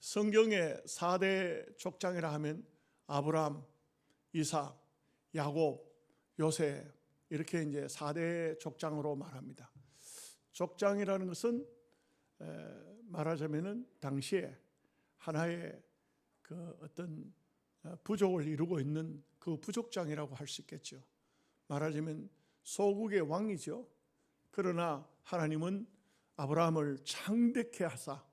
성경의 4대 족장이라 하면 아브라함, 이삭, 야곱, 요셉 이렇게 이제 4대 족장으로 말합니다. 족장이라는 것은 말하자면은 당시에 하나의 그 어떤 부족을 이루고 있는 그 부족장이라고 할 수 있겠죠. 말하자면 소국의 왕이죠. 그러나 하나님은 아브라함을 창대케 하사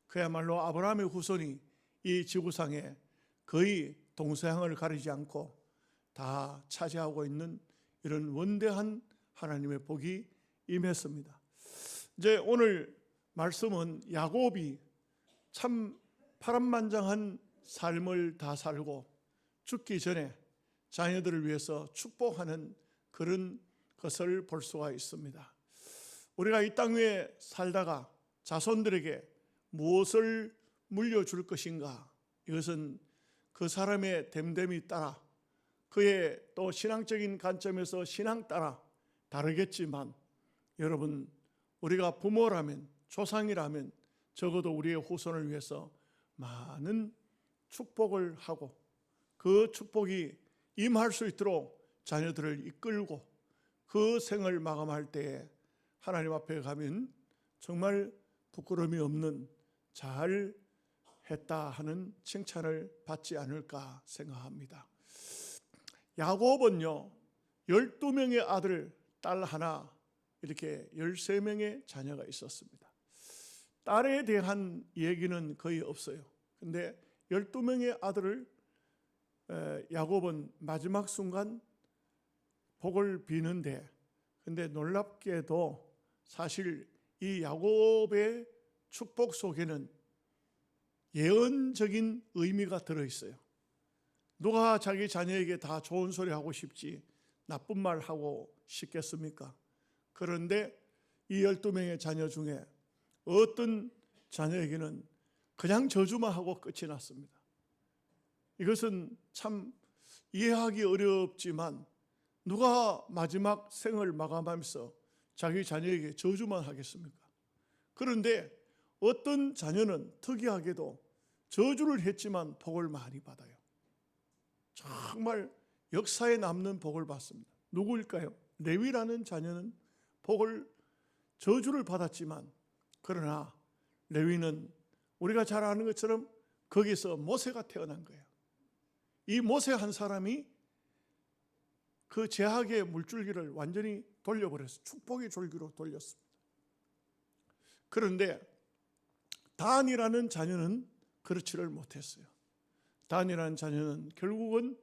그야말로 아브라함의 후손이 이 지구상에 거의 동서양을 가리지 않고 다 차지하고 있는 이런 원대한 하나님의 복이 임했습니다. 이제 오늘 말씀은 야곱이 참 파란만장한 삶을 다 살고 죽기 전에 자녀들을 위해서 축복하는 그런 것을 볼 수가 있습니다. 우리가 이 땅 위에 살다가 자손들에게 무엇을 물려줄 것인가? 이것은 그 사람의 됨됨이 따라 그의 또 신앙적인 관점에서 신앙 따라 다르겠지만 여러분 우리가 부모라면 조상이라면 적어도 우리의 후손을 위해서 많은 축복을 하고 그 축복이 임할 수 있도록 자녀들을 이끌고 그 생을 마감할 때에 하나님 앞에 가면 정말 부끄러움이 없는 잘 했다 하는 칭찬을 받지 않을까 생각합니다. 야곱은요 12명의 아들, 딸 하나 이렇게 13명의 자녀가 있었습니다. 딸에 대한 얘기는 거의 없어요. 근데 12명의 아들을 야곱은 마지막 순간 복을 비는데 근데 놀랍게도 사실 이 야곱의 축복 속에는 예언적인 의미가 들어있어요. 누가 자기 자녀에게 다 좋은 소리 하고 싶지 나쁜 말 하고 싶겠습니까? 그런데 이 12명의 자녀 중에 어떤 자녀에게는 그냥 저주만 하고 끝이 났습니다. 이것은 참 이해하기 어렵지만 누가 마지막 생을 마감하면서 자기 자녀에게 저주만 하겠습니까? 그런데 어떤 자녀는 특이하게도 저주를 했지만 복을 많이 받아요. 정말 역사에 남는 복을 받습니다. 누구일까요? 레위라는 자녀는 저주를 받았지만 그러나 레위는 우리가 잘 아는 것처럼 거기서 모세가 태어난 거예요. 이 모세 한 사람이 그 제약의 물줄기를 완전히 돌려버렸어요. 축복의 줄기로 돌렸습니다. 그런데 단이라는 자녀는 그렇지를 못했어요. 단이라는 자녀는 결국은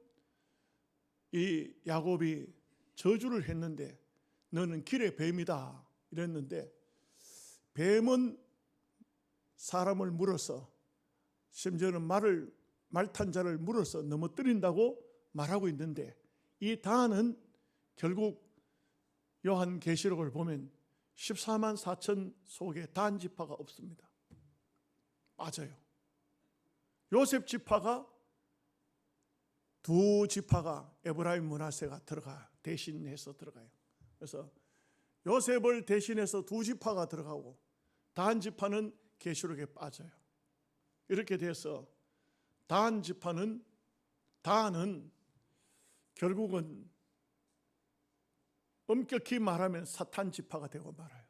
이 야곱이 저주를 했는데 너는 길의 뱀이다 이랬는데 뱀은 사람을 물어서 심지어는 말 탄 자를 물어서 넘어뜨린다고 말하고 있는데 이 단은 결국 요한계시록을 보면 14만 4천 속에 단 지파가 없습니다. 맞아요. 요셉 지파가 두 지파가 에브라임 므낫세가 대신해서 들어가요. 그래서 요셉을 대신해서 두 지파가 들어가고 단 지파는 계시록에 빠져요. 이렇게 돼서 단 지파는 결국은 엄격히 말하면 사탄 지파가 되고 말아요.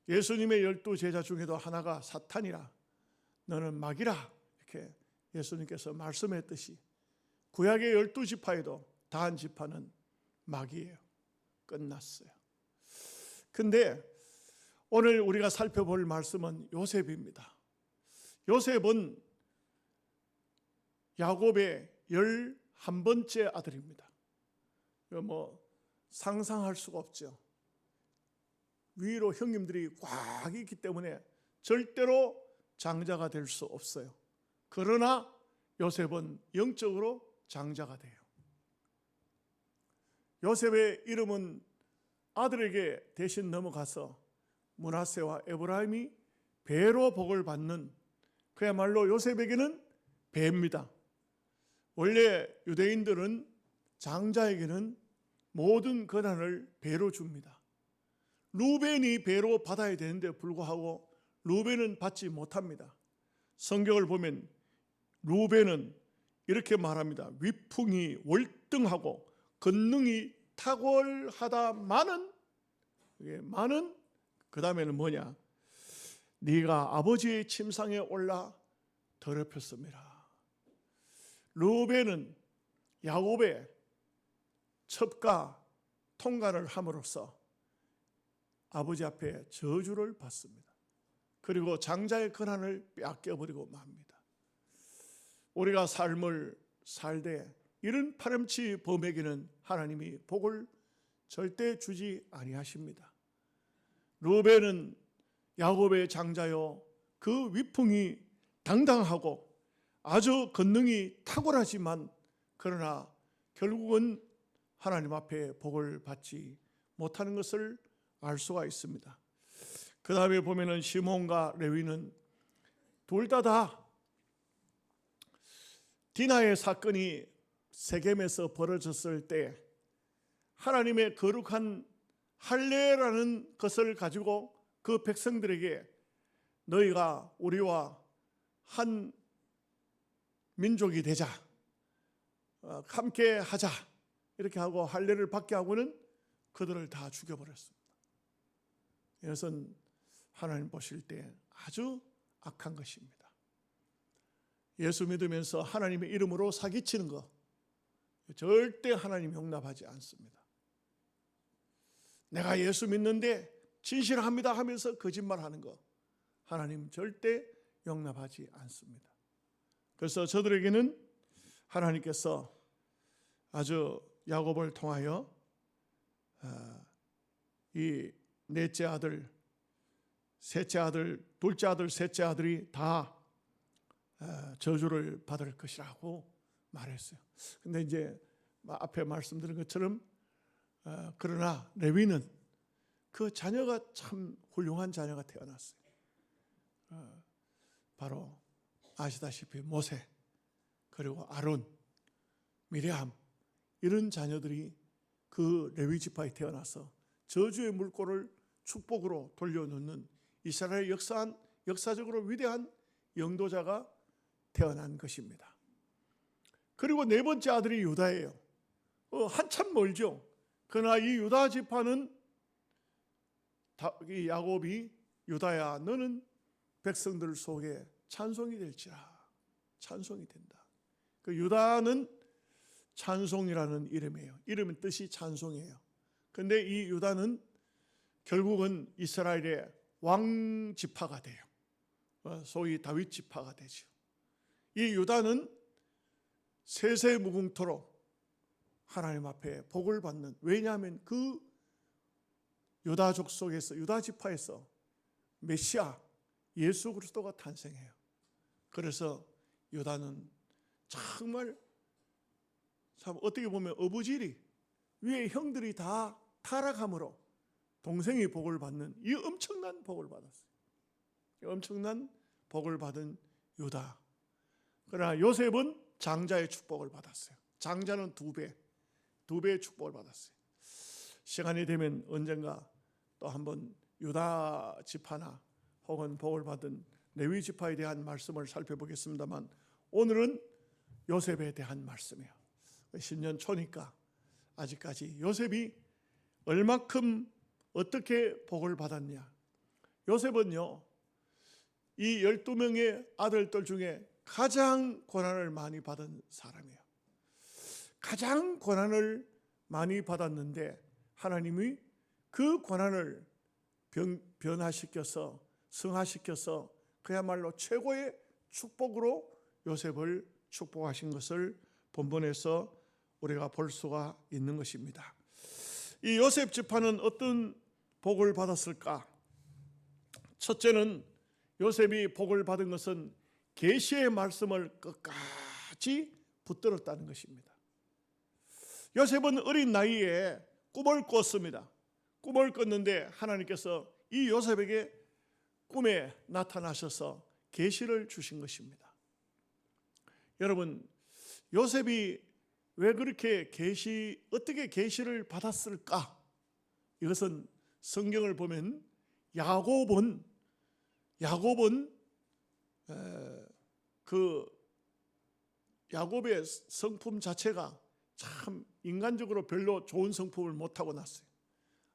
예수님의 12제자 중에도 하나가 사탄이라 너는 마귀라 이렇게 예수님께서 말씀했듯이 구약의 12지파에도 단 지파는 마귀예요. 끝났어요. 근데 오늘 우리가 살펴볼 말씀은 요셉입니다. 요셉은 야곱의 11번째 아들입니다. 상상할 수가 없죠. 위로 형님들이 꽉 있기 때문에 절대로 장자가 될 수 없어요. 그러나 요셉은 영적으로 장자가 돼요. 요셉의 이름은 아들에게 대신 넘어가서 므낫세와 에브라임이 배로 복을 받는 그야말로 요셉에게는 배입니다. 원래 유대인들은 장자에게는 모든 권한을 배로 줍니다. 루벤이 배로 받아야 되는데 불구하고 루벤은 받지 못합니다. 성경을 보면 루벤은 이렇게 말합니다. 위풍이 월등하고 권능이 탁월하다마는, 그 다음에는 뭐냐? 네가 아버지의 침상에 올라 더럽혔습니다. 루벤은 야곱의 첩가 통관을 함으로써 아버지 앞에 저주를 받습니다. 그리고 장자의 권한을 빼앗겨버리고 맙니다. 우리가 삶을 살되 이런 파렴치 범에게는 하나님이 복을 절대 주지 아니하십니다. 루벤은 야곱의 장자요, 그 위풍이 당당하고 아주 권능이 탁월하지만 그러나 결국은 하나님 앞에 복을 받지 못하는 것을 알 수가 있습니다. 그 다음에 보면은 시몬과 레위는 둘 다 디나의 사건이 세겜에서 벌어졌을 때 하나님의 거룩한 할례라는 것을 가지고 그 백성들에게 너희가 우리와 한 민족이 되자, 함께 하자 이렇게 하고 할례를 받게 하고는 그들을 다 죽여버렸습니다. 이것은 하나님 보실 때 아주 악한 것입니다. 예수 믿으면서 하나님의 이름으로 사기치는 거 절대 하나님 용납하지 않습니다. 내가 예수 믿는데 진실합니다 하면서 거짓말하는 거 하나님 절대 용납하지 않습니다. 그래서 저들에게는 하나님께서 아주 야곱을 통하여 이 넷째 아들, 셋째 아들, 둘째 아들, 셋째 아들이 다 저주를 받을 것이라고 말했어요. 근데 이제 앞에 말씀드린 것처럼 그러나 레위는 그 자녀가 참 훌륭한 자녀가 태어났어요. 바로 아시다시피 모세, 그리고 아론, 미리암 이런 자녀들이 그 레위 지파에 태어나서 저주의 물꼬를 축복으로 돌려놓는 이스라엘 역사적으로 위대한 영도자가 태어난 것입니다. 그리고 네 번째 아들이 유다예요. 한참 멀죠. 그러나 이 유다 지파는 이 야곱이 유다야 너는 백성들 속에 찬송이 될지라, 찬송이 된다. 그 유다는 찬송이라는 이름이에요. 이름은 뜻이 찬송이에요. 그런데 이 유다는 결국은 이스라엘의 왕 지파가 돼요. 소위 다윗 지파가 되죠. 이 유다는 세세무궁토록 하나님 앞에 복을 받는, 왜냐하면 그 유다족 속에서, 유다 지파에서 메시아 예수 그리스도가 탄생해요. 그래서 유다는 정말 참 어떻게 보면 어부지리 위에 형들이 다 타락함으로 동생이 복을 받는 이 엄청난 복을 받았어요. 엄청난 복을 받은 유다. 그러나 요셉은 장자의 축복을 받았어요. 장자는 두 배의 축복을 받았어요. 시간이 되면 언젠가 또 한번 유다 지파나 혹은 복을 받은 레위 지파에 대한 말씀을 살펴보겠습니다만 오늘은 요셉에 대한 말씀이에요. 10년 초니까 아직까지 요셉이 얼마큼 어떻게 복을 받았냐. 요셉은요, 이 12명의 아들들 중에 가장 고난을 많이 받은 사람이에요. 가장 고난을 많이 받았는데 하나님이 그 고난을 변화시켜서 승화시켜서 그야말로 최고의 축복으로 요셉을 축복하신 것을 본문에서 우리가 볼 수가 있는 것입니다. 이 요셉 지파는 어떤 복을 받았을까? 첫째는 요셉이 복을 받은 것은 계시의 말씀을 끝까지 붙들었다는 것입니다. 요셉은 어린 나이에 꿈을 꿨습니다. 꿈을 꿨는데 하나님께서 이 요셉에게 꿈에 나타나셔서 계시를 주신 것입니다. 여러분, 요셉이 왜 그렇게 어떻게 계시를 받았을까? 이것은 성경을 보면 야곱은 그 야곱의 성품 자체가 참 인간적으로 별로 좋은 성품을 못하고 났어요.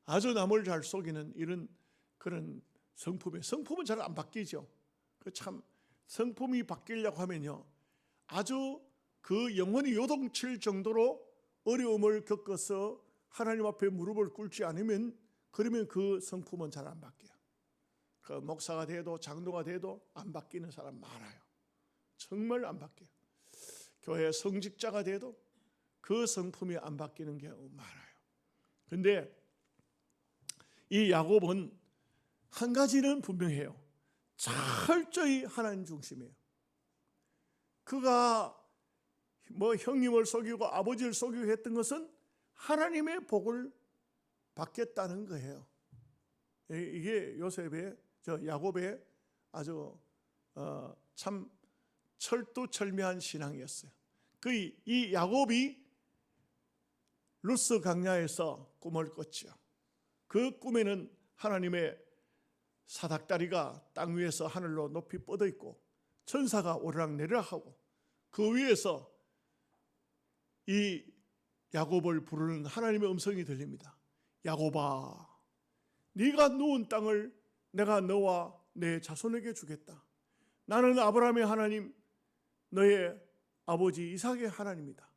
아주 남을 잘 속이는 이런 그런 성품은 잘 안 바뀌죠. 그 참 성품이 바뀌려고 하면요, 아주 그 영혼이 요동칠 정도로 어려움을 겪어서 하나님 앞에 무릎을 꿇지 않으면, 그러면 그 성품은 잘 안 바뀌어요. 그 목사가 돼도 장로가 돼도 안 바뀌는 사람 많아요. 정말 안 바뀌어요. 교회 성직자가 돼도 그 성품이 안 바뀌는 경우 많아요. 근데 이 야곱은 한 가지는 분명해요. 철저히 하나님 중심이에요. 그가 뭐 형님을 속이고 아버지를 속이고 했던 것은 하나님의 복을 받겠다는 거예요. 이게 야곱의 아주 참 철두철미한 신앙이었어요. 이 야곱이 루스 광야에서 꿈을 꿨죠. 그 꿈에는 하나님의 사닥다리가 땅 위에서 하늘로 높이 뻗어 있고 천사가 오르락내리락하고 그 위에서 이 야곱을 부르는 하나님의 음성이 들립니다. 야곱아, 네가 누운 땅을 내가 너와 내 자손에게 주겠다. 나는 아브라함의 하나님, 너의 아버지 이삭의 하나님이다.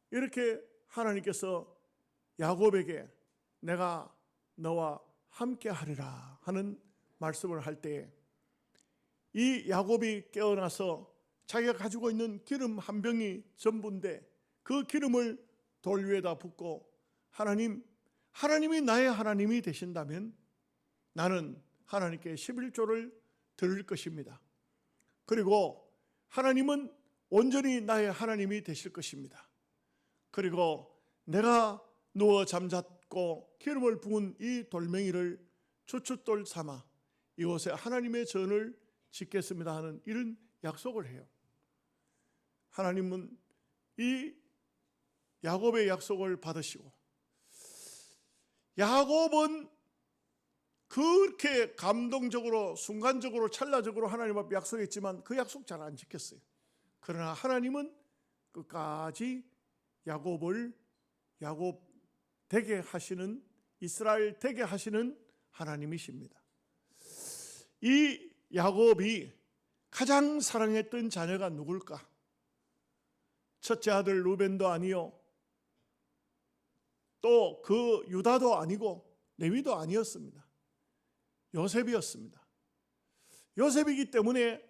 이렇게 하나님께서 야곱에게 내가 너와 함께 하리라 하는 말씀을 할 때, 이 야곱이 깨어나서 자기가 가지고 있는 기름 한 병이 전부인데 그 기름을 돌 위에다 붓고, 하나님이 나의 하나님이 되신다면 나는 하나님께 11조를 드릴 것입니다. 그리고 하나님은 온전히 나의 하나님이 되실 것입니다. 그리고 내가 누워 잠잤고 기름을 부은 이 돌멩이를 주춧돌 삼아 이곳에 하나님의 전을 짓겠습니다 하는 이런 약속을 해요. 하나님은 이 야곱의 약속을 받으시고, 야곱은 그렇게 감동적으로 순간적으로 찰나적으로 하나님 앞에 약속했지만 그 약속 잘 안 지켰어요. 그러나 하나님은 끝까지 야곱 되게 하시는, 이스라엘 되게 하시는 하나님이십니다. 이 야곱이 가장 사랑했던 자녀가 누굴까? 첫째 아들 루벤도 아니요, 또 그 유다도 아니고 레위도 아니었습니다. 요셉이었습니다. 요셉이기 때문에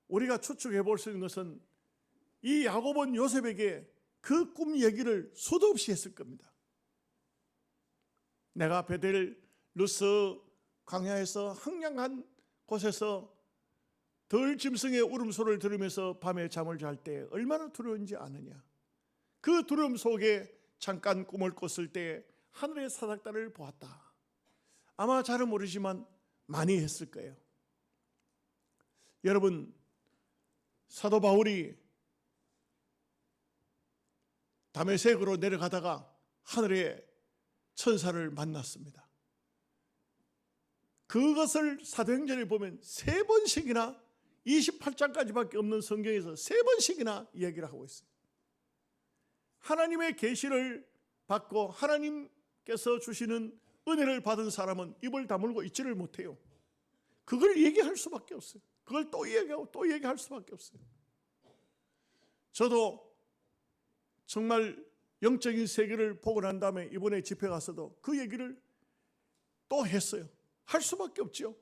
우리가 추측해 볼 수 있는 것은 이 야곱은 요셉에게 그 꿈 얘기를 수도 없이 했을 겁니다. 내가 베델 루스 광야에서 황량한 곳에서 들짐승의 울음소리를 들으면서 밤에 잠을 잘 때 얼마나 두려운지 아느냐. 그 두려움 속에 잠깐 꿈을 꿨을 때 하늘의 사닥다리를 보았다. 아마 잘은 모르지만 많이 했을 거예요. 여러분, 사도 바울이 다메섹으로 내려가다가 하늘에 천사를 만났습니다. 그것을 사도행전에 보면 3번씩이나, 28장까지밖에 없는 성경에서 3번씩이나 이야기를 하고 있어요. 하나님의 계시를 받고 하나님께서 주시는 은혜를 받은 사람은 입을 다물고 있지를 못해요. 그걸 얘기할 수밖에 없어요. 그걸 또 얘기하고 또 얘기할 수밖에 없어요. 저도 정말 영적인 세계를 보고 난 다음에 이번에 집회 가서도 그 얘기를 또 했어요. 할 수밖에 없죠.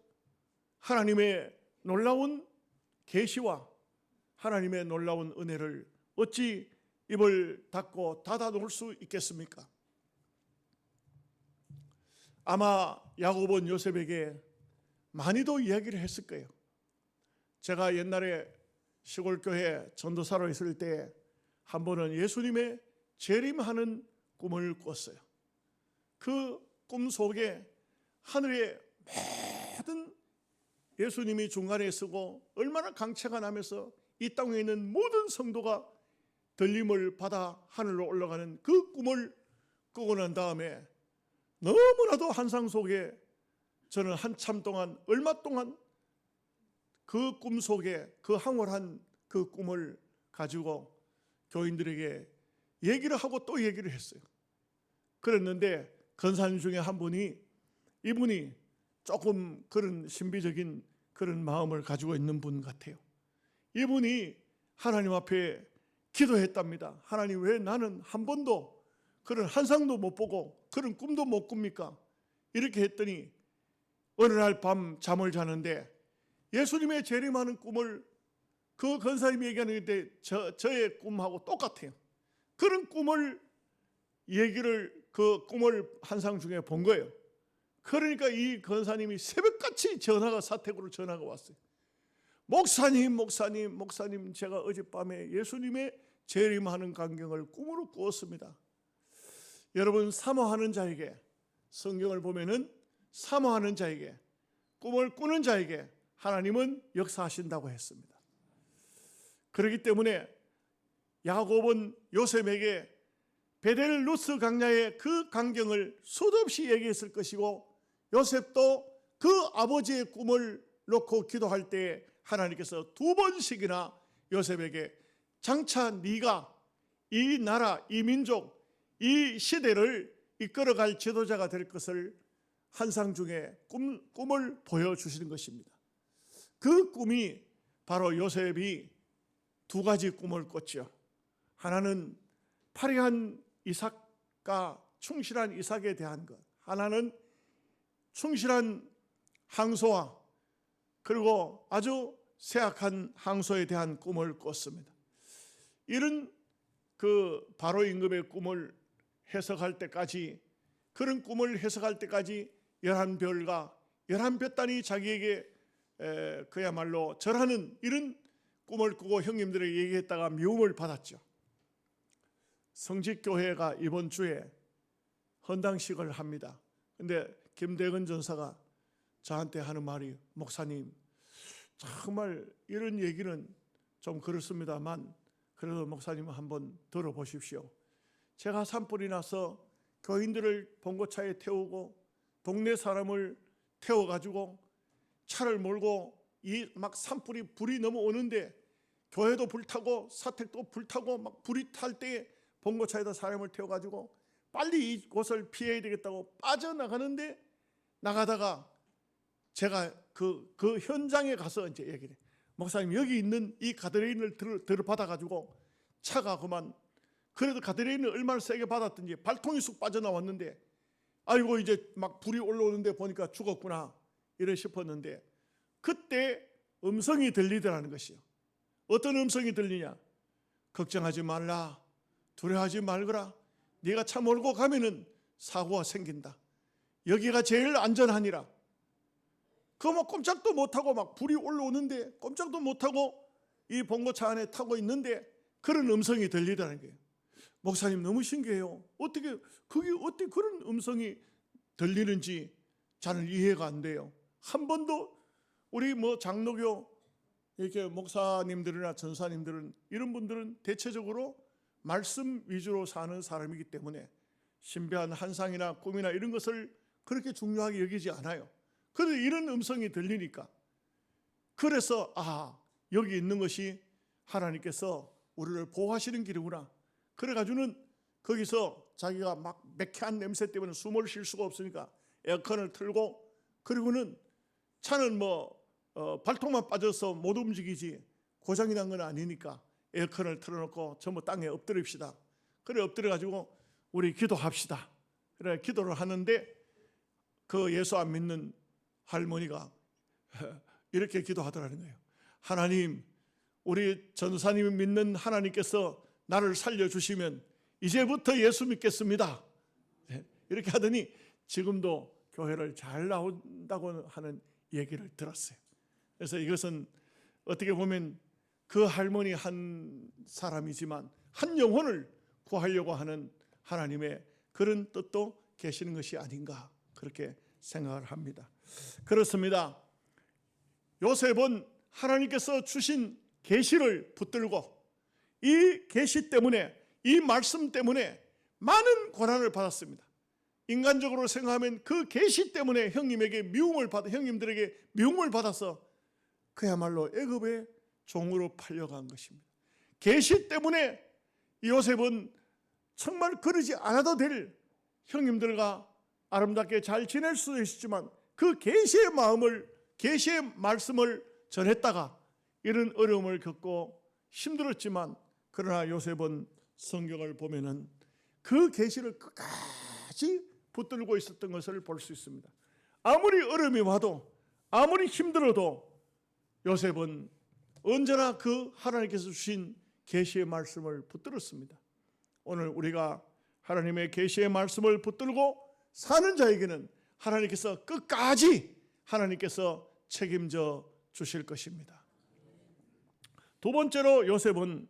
하나님의 놀라운 계시와 하나님의 놀라운 은혜를 어찌 입을 닫고 닫아 놓을 수 있겠습니까? 아마 야곱은 요셉에게 많이도 이야기를 했을 거예요. 제가 옛날에 시골교회 전도사로 있을 때 한 번은 예수님의 재림하는 꿈을 꿨어요. 그 꿈 속에 하늘에 모든 예수님이 중간에 서고 얼마나 강체가 나면서 이 땅에 있는 모든 성도가 들림을 받아 하늘로 올라가는 그 꿈을 꾸고 난 다음에 너무나도 환상 속에 저는 한참 동안, 얼마 동안 그 꿈 속에 그 황홀한 그 꿈을 가지고 교인들에게 얘기를 하고 또 얘기를 했어요. 그랬는데 권사님 중에 한 분이, 이분이 조금 그런 신비적인 그런 마음을 가지고 있는 분 같아요. 이분이 하나님 앞에 기도했답니다. 하나님, 왜 나는 한 번도 그런 환상도 못 보고 그런 꿈도 못 꿉니까? 이렇게 했더니 어느 날 밤 잠을 자는데 예수님의 재림하는 꿈을 그 권사님이 얘기하는데 저의 꿈하고 똑같아요. 그런 꿈을 그 꿈을 환상 중에 본 거예요. 그러니까 이 권사님이 새벽같이 사택으로 전화가 왔어요. 목사님, 제가 어젯밤에 예수님의 재림하는 광경을 꿈으로 꾸었습니다. 여러분, 사모하는 자에게, 성경을 보면은 사모하는 자에게, 꿈을 꾸는 자에게 하나님은 역사하신다고 했습니다. 그렇기 때문에 야곱은 요셉에게 베델 루스 강야의 그 광경을 수도 없이 얘기했을 것이고, 요셉도 그 아버지의 꿈을 놓고 기도할 때 하나님께서 2번씩이나 요셉에게 장차 네가 이 나라, 이 민족, 이 시대를 이끌어갈 지도자가 될 것을 환상 중에 꿈을 보여주시는 것입니다. 그 꿈이 바로 요셉이 2가지 꿈을 꿨죠. 하나는 파리한 이삭과 충실한 이삭에 대한 것, 하나는 충실한 항소와 그리고 아주 쇠약한 항소에 대한 꿈을 꿨습니다. 이런 그 바로 임금의 꿈을 해석할 때까지, 그런 꿈을 해석할 때까지 11별과 11볕단이 자기에게 그야말로 절하는 이런 꿈을 꾸고 형님들에게 얘기했다가 미움을 받았죠. 성직교회가 이번 주에 헌당식을 합니다. 근데 김대건 전사가 저한테 하는 말이, 목사님, 정말 이런 얘기는 좀 그렇습니다만 그래도 목사님 한번 들어보십시오. 제가 산불이 나서 교인들을 봉고차에 태우고 동네 사람을 태워가지고 차를 몰고 막 불이 넘어오는데, 교회도 불타고 사택도 불타고 막 불이 탈 때에 봉고차에다 사람을 태워가지고 빨리 이곳을 피해야 되겠다고 빠져나가는데, 나가다가 제가 그 현장에 가서 이제 얘기를 해요. 목사님, 여기 있는 이 가드레인을 들어받아가지고 차가 그만, 그래도 가드레인을 얼마나 세게 받았든지 발통이 쑥 빠져나왔는데, 아이고 이제 막 불이 올라오는데 보니까 죽었구나 이래 싶었는데, 그때 음성이 들리더라는 것이요. 어떤 음성이 들리냐? 걱정하지 말라, 두려워하지 말거라. 네가 차 몰고 가면은 사고가 생긴다. 여기가 제일 안전하니라. 뭐 꼼짝도 못하고 막 불이 올라오는데 꼼짝도 못하고 이 봉고차 안에 타고 있는데 그런 음성이 들리더라는 거예요. 목사님, 너무 신기해요. 어떻게 그런 음성이 들리는지 저는 이해가 안 돼요. 한 번도 우리 장로교 이렇게 목사님들이나 전사님들은, 이런 분들은 대체적으로 말씀 위주로 사는 사람이기 때문에 신비한 환상이나 꿈이나 이런 것을 그렇게 중요하게 여기지 않아요. 그런데 이런 음성이 들리니까, 그래서 여기 있는 것이 하나님께서 우리를 보호하시는 길이구나. 그래가지고는 거기서 자기가 막 매캐한 냄새 때문에 숨을 쉴 수가 없으니까 에어컨을 틀고, 그리고는 차는 발통만 빠져서 못 움직이지 고장이 난 건 아니니까 에어컨을 틀어놓고 전부 땅에 엎드립시다. 그래 엎드려가지고 우리 기도합시다. 그래 기도를 하는데, 그 예수 안 믿는 할머니가 이렇게 기도하더라는 거예요. 하나님, 우리 전사님이 믿는 하나님께서 나를 살려주시면 이제부터 예수 믿겠습니다. 이렇게 하더니 지금도 교회를 잘 나온다고 하는 얘기를 들었어요. 그래서 이것은 어떻게 보면 그 할머니 한 사람이지만 한 영혼을 구하려고 하는 하나님의 그런 뜻도 계시는 것이 아닌가, 그렇게 생각을 합니다. 그렇습니다. 요셉은 하나님께서 주신 계시를 붙들고 이 계시 때문에, 이 말씀 때문에 많은 고난을 받았습니다. 인간적으로 생각하면 그 계시 때문에 형님들에게 미움을 받아서 그야말로 애굽의 종으로 팔려간 것입니다. 계시 때문에 요셉은 정말 그러지 않아도 될 형님들과 아름답게 잘 지낼 수도 있었지만 그 계시의 마음을, 계시의 말씀을 전했다가 이런 어려움을 겪고 힘들었지만, 그러나 요셉은 성경을 보면은 그 계시를 끝까지 붙들고 있었던 것을 볼 수 있습니다. 아무리 어려움이 와도, 아무리 힘들어도 요셉은 언제나 그 하나님께서 주신 계시의 말씀을 붙들었습니다. 오늘 우리가 하나님의 계시의 말씀을 붙들고 사는 자에게는 하나님께서 끝까지 하나님께서 책임져 주실 것입니다. 두 번째로 요셉은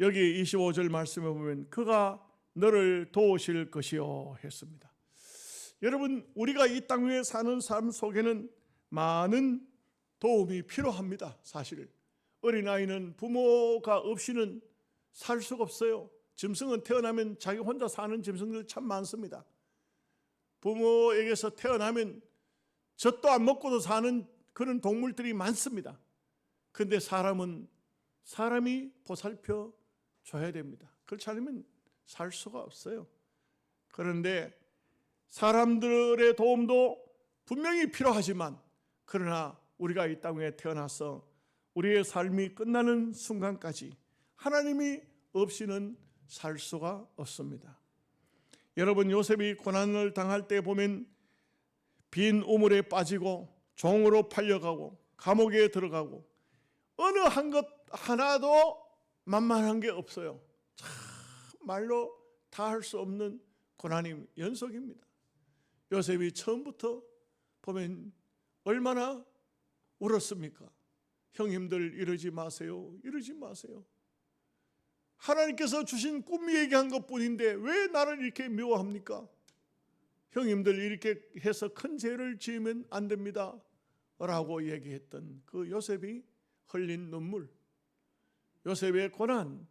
여기 25절 말씀에 보면 그가 너를 도우실 것이요 했습니다. 여러분, 우리가 이 땅 위에 사는 삶 속에는 많은 도움이 필요합니다. 사실 어린아이는 부모가 없이는 살 수가 없어요. 짐승은 태어나면 자기 혼자 사는 짐승들 참 많습니다. 부모에게서 태어나면 젖도 안 먹고도 사는 그런 동물들이 많습니다. 그런데 사람은 사람이 보살펴 줘야 됩니다. 그렇지 않으면 살 수가 없어요. 그런데 사람들의 도움도 분명히 필요하지만, 그러나 우리가 이 땅에 태어나서 우리의 삶이 끝나는 순간까지 하나님이 없이는 살 수가 없습니다. 여러분, 요셉이 고난을 당할 때 보면 빈 우물에 빠지고 종으로 팔려가고 감옥에 들어가고 어느 한 것 하나도 만만한 게 없어요. 참 말로 다 할 수 없는 고난이 연속입니다. 요셉이 처음부터 보면 얼마나 울었습니까? 형님들 이러지 마세요. 이러지 마세요. 하나님께서 주신 꿈 얘기한 것뿐인데 왜 나를 이렇게 미워합니까? 형님들 이렇게 해서 큰 죄를 지으면 안 됩니다 라고 얘기했던 그 요셉이 흘린 눈물, 요셉의 고난,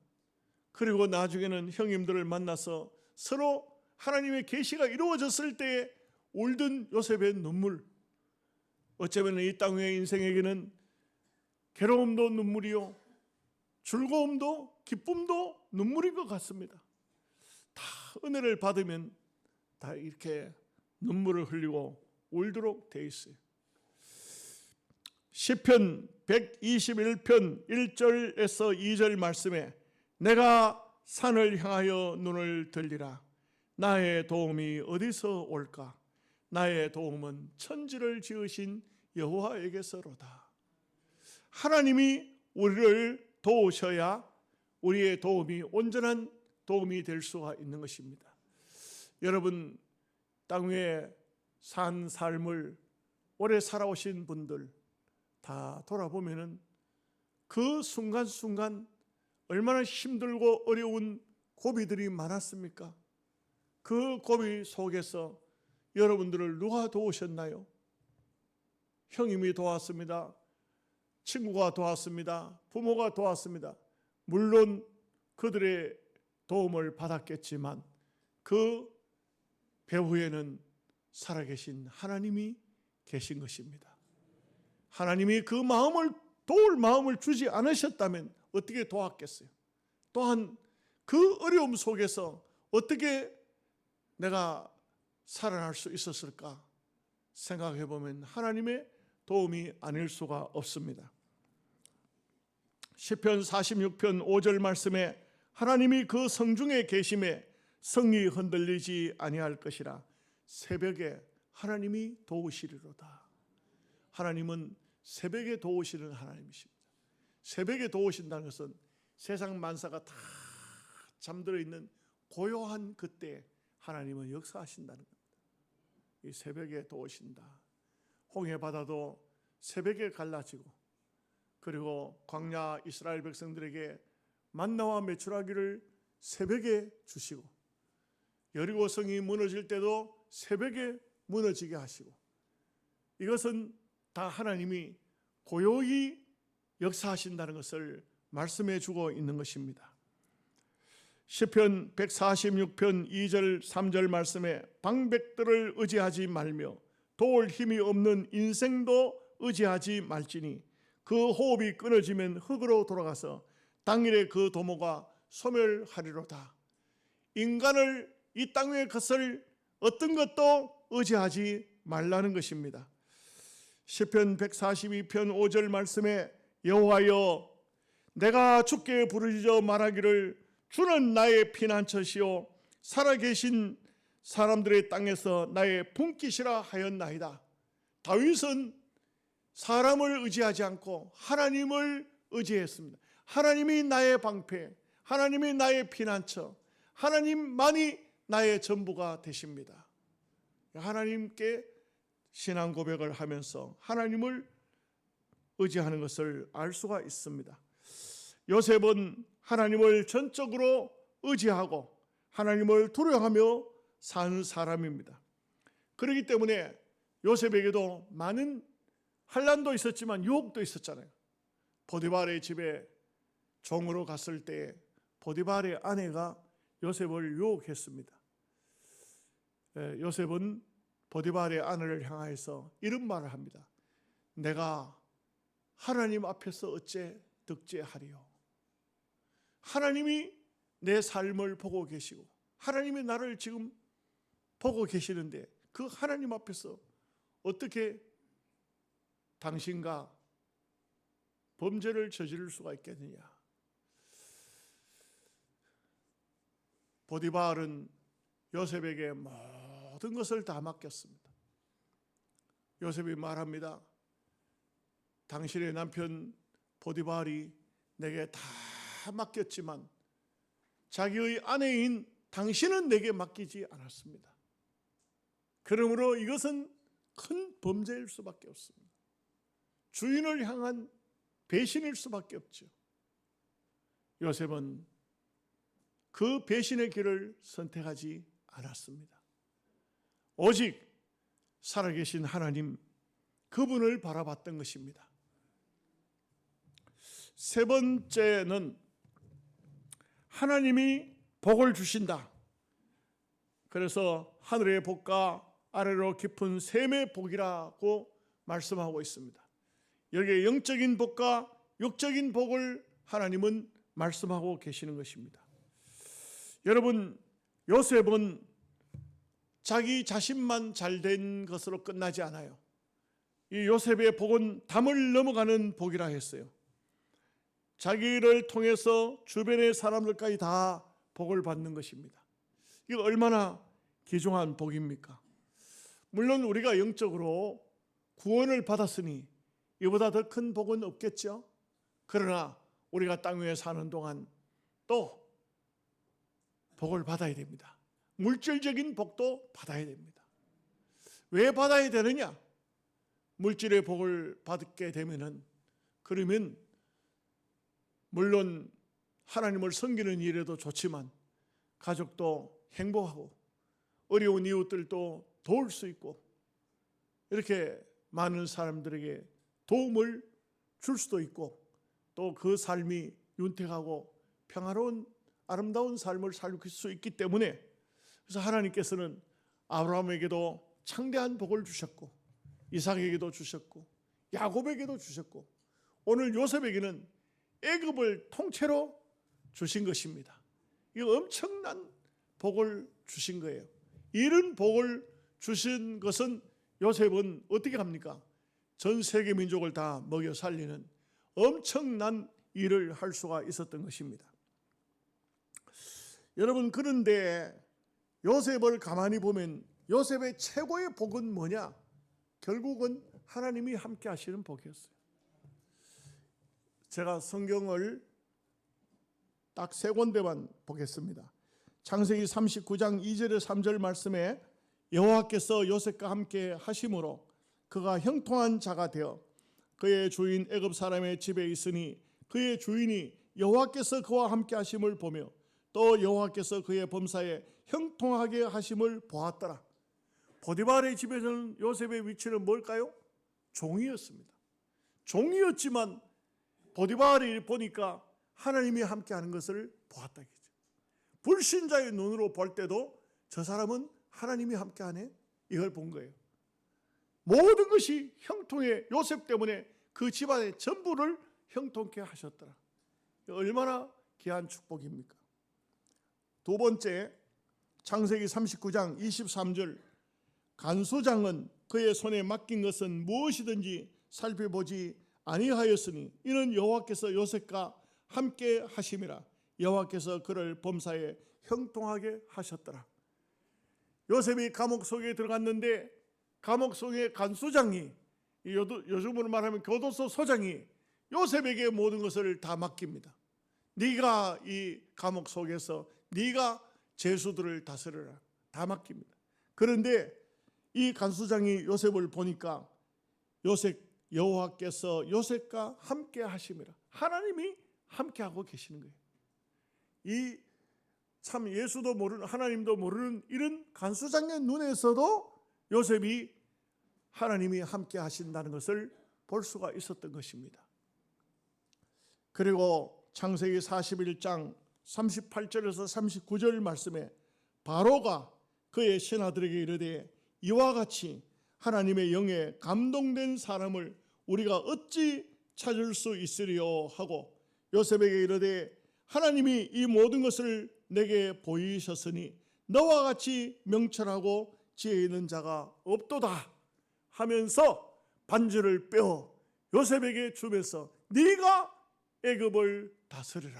그리고 나중에는 형님들을 만나서 서로 하나님의 계시가 이루어졌을 때에 울던 요셉의 눈물, 어쩌면 이 땅의 인생에게는 괴로움도 눈물이요, 즐거움도 기쁨도 눈물인 것 같습니다. 다 은혜를 받으면 다 이렇게 눈물을 흘리고 울도록 돼 있어요. 시편 121편 1절에서 2절 말씀에 내가 산을 향하여 눈을 들리라. 나의 도움이 어디서 올까? 나의 도움은 천지를 지으신 여호와에게서로다. 하나님이 우리를 도우셔야 우리의 도움이 온전한 도움이 될 수가 있는 것입니다. 여러분, 땅 위에 산 삶을 오래 살아오신 분들 다 돌아보면은 그 순간순간 얼마나 힘들고 어려운 고비들이 많았습니까? 그 고비 속에서 여러분들을 누가 도우셨나요? 형님이 도왔습니다. 친구가 도왔습니다. 부모가 도왔습니다. 물론 그들의 도움을 받았겠지만 그 배후에는 살아계신 하나님이 계신 것입니다. 하나님이 그 마음을 도울 마음을 주지 않으셨다면 어떻게 도왔겠어요? 또한 그 어려움 속에서 어떻게 내가 살아날 수 있었을까 생각해 보면 하나님의 도움이 아닐 수가 없습니다. 시편 46편 5절 말씀에 하나님이 그 성중에 계심에 성이 흔들리지 아니할 것이라. 새벽에 하나님이 도우시리로다. 하나님은 새벽에 도우시는 하나님이십니다. 새벽에 도우신다는 것은 세상 만사가 다 잠들어 있는 고요한 그때 하나님은 역사하신다는 겁니다. 이 새벽에 도우신다. 홍해 바다도 새벽에 갈라지고, 그리고 광야 이스라엘 백성들에게 만나와 메추라기를 새벽에 주시고, 여리고 성이 무너질 때도 새벽에 무너지게 하시고, 이것은 다 하나님이 고요히 역사하신다는 것을 말씀해 주고 있는 것입니다. 시편 146편 2절 3절 말씀에 방백들을 의지하지 말며 도울 힘이 없는 인생도 의지하지 말지니 그 호흡이 끊어지면 흙으로 돌아가서 당일에 그 도모가 소멸하리로다. 인간을 이 땅 위의 것을 어떤 것도 의지하지 말라는 것입니다. 시편 142편 5절 말씀에 여호와여 내가 주께 부르짖어 말하기를 주는 나의 피난처시요 살아계신 사람들의 땅에서 나의 품깃이라 하였나이다. 다윗은 사람을 의지하지 않고 하나님을 의지했습니다. 하나님이 나의 방패, 하나님이 나의 피난처, 하나님만이 나의 전부가 되십니다. 하나님께 신앙 고백을 하면서 하나님을 의지하는 것을 알 수가 있습니다. 요셉은 하나님을 전적으로 의지하고 하나님을 두려워하며 사는 사람입니다. 그렇기 때문에 요셉에게도 많은 환난도 있었지만 유혹도 있었잖아요. 보디발의 집에 종으로 갔을 때 보디발의 아내가 요셉을 유혹했습니다. 요셉은 보디발의 아내를 향하여서 이런 말을 합니다. 내가 하나님 앞에서 어째 득죄하리요. 하나님이 내 삶을 보고 계시고 하나님이 나를 지금 보고 계시는데 그 하나님 앞에서 어떻게 당신과 범죄를 저지를 수가 있겠느냐. 보디발은 요셉에게 모든 것을 다 맡겼습니다. 요셉이 말합니다. 당신의 남편 보디발이 내게 다 맡겼지만 자기의 아내인 당신은 내게 맡기지 않았습니다. 그러므로 이것은 큰 범죄일 수밖에 없습니다. 주인을 향한 배신일 수밖에 없죠. 요셉은 그 배신의 길을 선택하지 않았습니다. 오직 살아계신 하나님, 그분을 바라봤던 것입니다. 세 번째는 하나님이 복을 주신다. 그래서 하늘의 복과 아래로 깊은 샘의 복이라고 말씀하고 있습니다. 여기에 영적인 복과 육적인 복을 하나님은 말씀하고 계시는 것입니다. 여러분, 요셉은 자기 자신만 잘된 것으로 끝나지 않아요. 이 요셉의 복은 담을 넘어가는 복이라 했어요. 자기를 통해서 주변의 사람들까지 다 복을 받는 것입니다. 이거 얼마나 귀중한 복입니까? 물론 우리가 영적으로 구원을 받았으니 이보다 더 큰 복은 없겠죠. 그러나 우리가 땅 위에 사는 동안 또 복을 받아야 됩니다. 물질적인 복도 받아야 됩니다. 왜 받아야 되느냐? 물질의 복을 받게 되면은 그러면 물론 하나님을 섬기는 일에도 좋지만 가족도 행복하고 어려운 이웃들도 도울 수 있고 이렇게 많은 사람들에게 도움을 줄 수도 있고 또 그 삶이 윤택하고 평화로운 아름다운 삶을 살 수 있기 때문에 그래서 하나님께서는 아브라함에게도 창대한 복을 주셨고 이삭에게도 주셨고 야곱에게도 주셨고 오늘 요셉에게는 애굽을 통째로 주신 것입니다. 이 엄청난 복을 주신 거예요. 이런 복을 주신 것은 요셉은 어떻게 합니까? 전 세계 민족을 다 먹여 살리는 엄청난 일을 할 수가 있었던 것입니다. 여러분, 그런데 요셉을 가만히 보면 요셉의 최고의 복은 뭐냐? 결국은 하나님이 함께 하시는 복이었어요. 제가 성경을 딱 세 군데만 보겠습니다. 창세기 39장 2절에 3절 말씀에 여호와께서 요셉과 함께 하심으로 그가 형통한 자가 되어 그의 주인 애굽 사람의 집에 있으니 그의 주인이 여호와께서 그와 함께 하심을 보며 또 여호와께서 그의 범사에 형통하게 하심을 보았더라. 보디발의 집에서는 요셉의 위치는 뭘까요? 종이었습니다. 종이었지만 보디발이 보니까 하나님이 함께하는 것을 보았다. 불신자의 눈으로 볼 때도 저 사람은 하나님이 함께하네, 이걸 본 거예요. 모든 것이 형통해. 요셉 때문에 그 집안의 전부를 형통케 하셨더라. 얼마나 귀한 축복입니까? 두 번째, 창세기 39장 23절, 간수장은 그의 손에 맡긴 것은 무엇이든지 살펴보지 아니하였으니 이는 여호와께서 요셉과 함께 하심이라. 여호와께서 그를 범사에 형통하게 하셨더라. 요셉이 감옥 속에 들어갔는데 감옥 속의 간수장이, 요즘으로 말하면 교도소 소장이 요셉에게 모든 것을 다 맡깁니다. 네가 이 감옥 속에서 네가 죄수들을 다스려라, 다 맡깁니다. 그런데 이 간수장이 요셉을 보니까 여호와께서 요셉과 함께 하심이라. 하나님이 함께하고 계시는 거예요. 이 참 예수도 모르는, 하나님도 모르는 이런 간수장의 눈에서도 요셉이 하나님이 함께 하신다는 것을 볼 수가 있었던 것입니다. 그리고 창세기 41장 38절에서 39절 말씀에 바로가 그의 신하들에게 이르되 이와 같이 하나님의 영에 감동된 사람을 우리가 어찌 찾을 수 있으리요 하고 요셉에게 이르되 하나님이 이 모든 것을 내게 보이셨으니 너와 같이 명철하고 지혜 있는 자가 없도다 하면서 반지를 빼어 요셉에게 주면서 네가 애굽을 다스리라.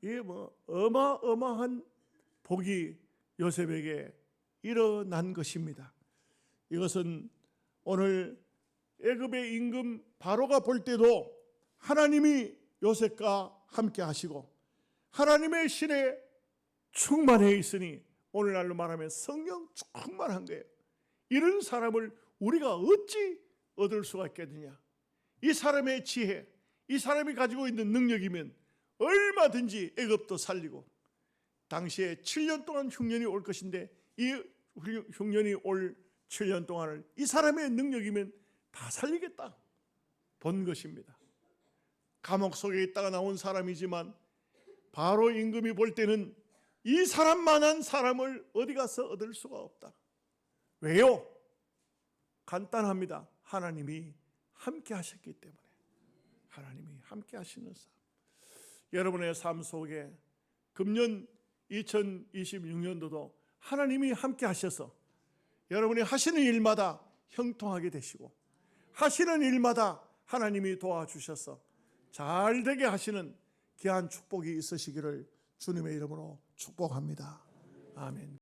이게 어마어마한 복이 요셉에게 일어난 것입니다. 이것은 오늘 애굽의 임금 바로가 볼 때도 하나님이 요셉과 함께 하시고 하나님의 신에 충만해 있으니 오늘날로 말하면 성령 충만한 거예요. 이런 사람을 우리가 어찌 얻을 수가 있겠느냐. 이 사람의 지혜, 이 사람이 가지고 있는 능력이면 얼마든지 애굽도 살리고, 당시에 7년 동안 흉년이 올 것인데 이 흉년이 올 7년 동안을 이 사람의 능력이면 다 살리겠다 본 것입니다. 감옥 속에 있다가 나온 사람이지만 바로 임금이 볼 때는 이 사람만한 사람을 어디 가서 얻을 수가 없다. 왜요? 간단합니다. 하나님이 함께 하셨기 때문에. 하나님이 함께 하시는 사람. 여러분의 삶 속에 금년 2026년도도 하나님이 함께 하셔서 여러분이 하시는 일마다 형통하게 되시고 하시는 일마다 하나님이 도와주셔서 잘 되게 하시는 귀한 축복이 있으시기를 주님의 이름으로 축복합니다. 아멘.